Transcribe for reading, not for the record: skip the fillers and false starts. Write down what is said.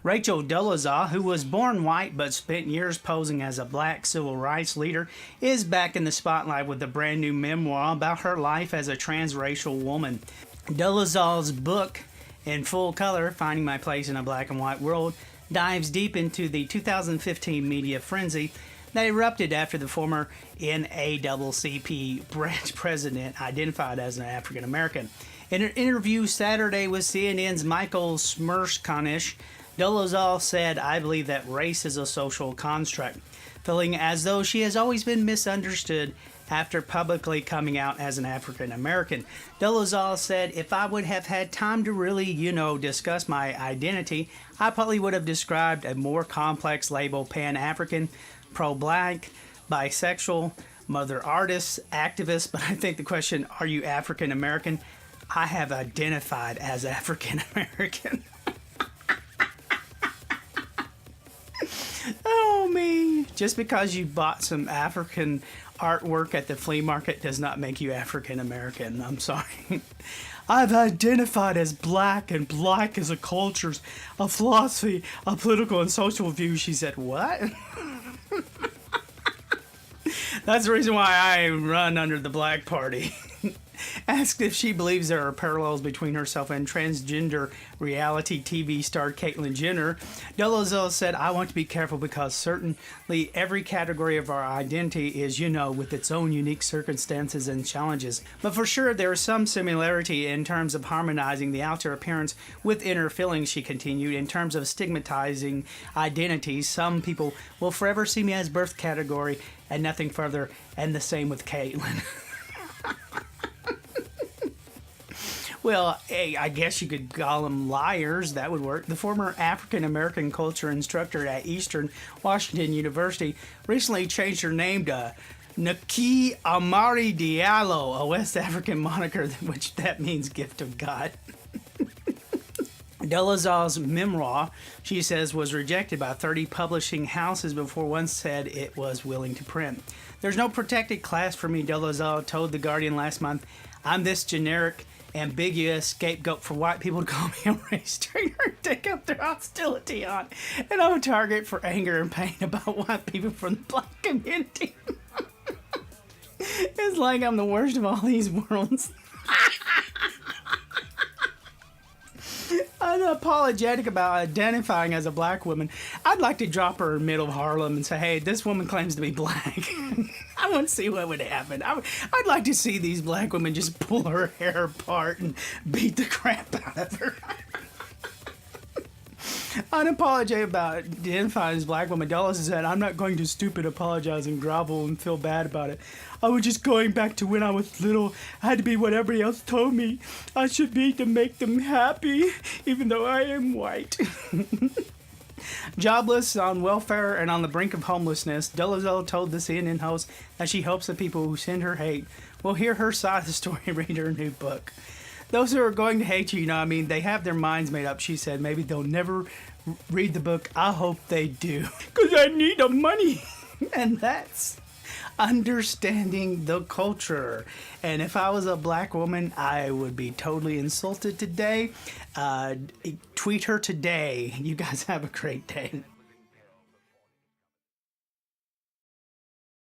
Rachel Deloza, who was born white but spent years posing as a black civil rights leader, is back in the spotlight with a brand new memoir about her life as a transracial woman. Dolezal's book, in full color, Finding My Place in a Black and White World, dives deep into the 2015 media frenzy that erupted after the former NAACP branch president identified as an African American. In an interview Saturday with CNN's Michael Smerconish, Dolezal said, "I believe that race is a social construct," feeling as though she has always been misunderstood after publicly coming out as an African American. Dolezal said, "If I would have had time to really, discuss my identity, I probably would have described a more complex label: Pan-African, pro-black, bisexual, mother artist, activist. But I think the question, are you African American? I have identified as African American." Oh, me. Just because you bought some African artwork at the flea market does not make you African American. I'm sorry. "I've identified as black, and black is a culture, a philosophy, a political and social view," she said. What? That's the reason why I run under the Black Party. Asked if she believes there are parallels between herself and transgender reality TV star Caitlyn Jenner, Dolezal said, "I want to be careful because certainly every category of our identity is, with its own unique circumstances and challenges. But for sure, there is some similarity in terms of harmonizing the outer appearance with inner feelings," she continued. "In terms of stigmatizing identities, some people will forever see me as birth category and nothing further, and the same with Caitlyn." Well, hey, I guess you could call them liars. That would work. The former African-American culture instructor at Eastern Washington University recently changed her name to Naki Amari Diallo, a West African moniker, which that means gift of God. Dolezal's memoir, she says, was rejected by 30 publishing houses before one said it was willing to print. "There's no protected class for me," Dolezal told The Guardian last month. "I'm this generic, ambiguous scapegoat for white people to call me a race traitor and take up their hostility on. And I'm a target for anger and pain about white people from the black community." It's like I'm the worst of all these worlds. Unapologetic about identifying as a black woman. I'd like to drop her in the middle of Harlem and say, "Hey, this woman claims to be black." I want to see what would happen. I'd like to see these black women just pull her hair apart and beat the crap out of her. Unapologetic about identifying as a black woman, Dolezal said, "I'm not going to stupid apologize and grovel and feel bad about it. I was just going back to when I was little. I had to be what everybody else told me I should be to make them happy, even though I am white." Jobless, on welfare, and on the brink of homelessness, Dolezal told the CNN host that she hopes that people who send her hate will hear her side of the story and read her new book. "Those who are going to hate you, they have their minds made up," she said. "Maybe they'll never read the book. I hope they do, because I need the money." And that's understanding the culture. And if I was a black woman, I would be totally insulted today. Tweet her today. You guys have a great day.